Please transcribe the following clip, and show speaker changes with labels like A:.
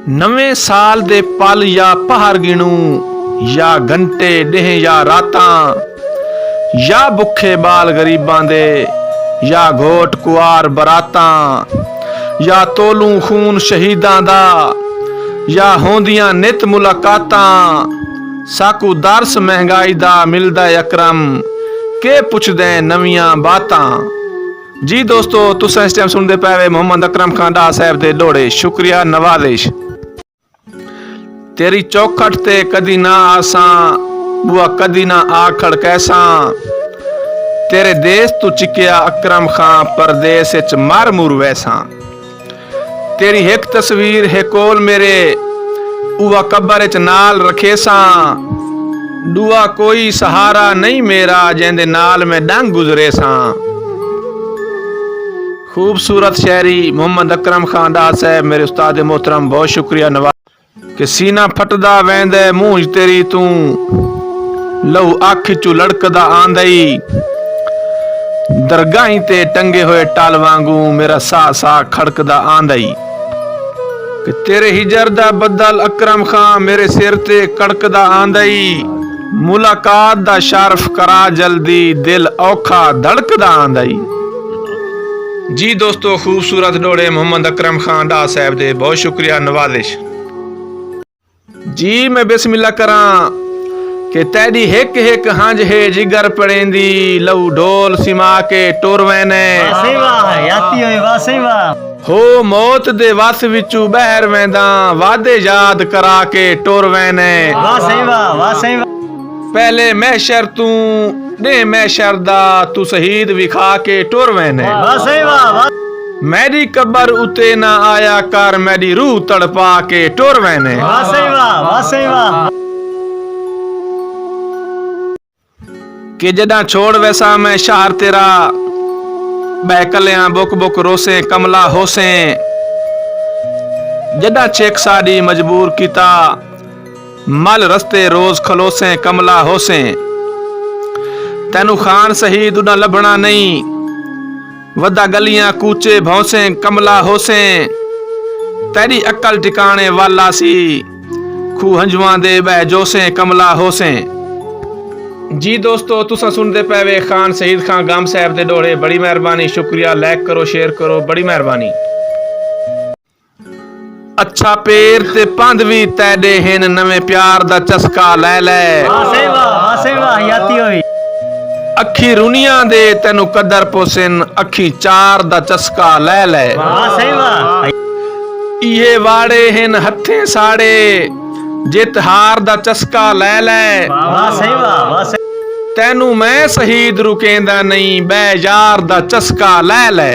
A: नवे साल दे पल या पहर गिणू, या घंटे डेह या रातां, या भुखे बाल गरीबां दे, या घोट कुआर बरातां, या तोलू खून शहीदां दा, या होंदियां नित मुलाकातां। साकू दरस महंगाई दा मिलदा अकरम, के पुछदे नवियां बातां। जी दोस्तों, तुसां इस टाइम सुनदे पए मोहम्मद अकरम खान डार साहब दे डोड़े। शुक्रिया, नवाजिश। तेरी चौखट ते कदी ना आसां, बुआ कदी ना आखड़ कैसां। तेरे देश तू चिकिया अकरम खां, परदेस विच मर मुर वैसां। तेरी एक तस्वीर है कोल मेरे, उवा कबर विच नाल रखेसां। दुआ कोई सहारा नहीं मेरा, जेंदे नाल मैं डंग गुजरे सां। खूबसूरत शायरी मोहम्मद अकरम खान डार साहब मेरे उस्ताद मोहतरम, बहुत शुक्रिया, नवाज। कि सीना फटदा वेंदे मूंह तेरी तू, लहू अख चू लड़कदा आंदई। दरगाही ते टंगे होए टल वांगू, मेरा सा सा खड़कदा आंदई। कि तेरे हिजर दा बदल अकरम खां, मेरे सिर ते कड़कदा आंदई। मुलाकात दा शर्फ करा जल्दी, दिल औखा धड़कदा आंदई। जी दोस्तों, खूबसूरत डोड़े मोहम्मद अकरम खान डार साहब दे, बहुत शुक्रिया, नवाजिश। जी मैं बिस्मिल्लाह करा कि तेरी हिक हिक हंज है जिगर पड़ेंदी, लहू ढोल सिमा के टोरवैने। हो मौत दे वस विचू बहर वेंदा, वादे याद करा के टोरवैने। पहले महशर तू ने महशर दा, तू शहीद विखा के टोरवैने। मेरी कबर उते ना आया कर, मेरी रूह तड़पा के टोरवैने। कि जदा छोड़ वैसा मैं शहर तेरा, बहकलियां बुक बुक रोसे कमला होसे। जदा चेक साड़ी मजबूर किता, मल रस्ते रोज खलोसे कमला होसे। तेनू खान शहीद उना लभना नहीं, वदा गलियां कूचे भौसे कमला होसे। तेरी अकल ठिकाने वाला सी, खू हंजुआं दे बह जोसे कमला होसे। जी दोस्तों, तुसा सुनते पे खान शहीद खान गाम साहब दे डोड़े, बड़ी मेहरबानी, शुक्रिया। लाइक करो, शेयर करो, बड़ी मेहरबानी। अच्छा पेर ते पंध भी तैडे हिन, नवे प्यार दा चस्का लै लै। अखी रुनिया दे तेनू कदर पोसिन, अखी चार दा चस्का लै लै। इहे वाड़े हिन हथे साड़े, जित हार दा चस्का लै लै। तेनू मैं शहीद रुकेंदा नहीं, बै यार दा चस्का लै लै।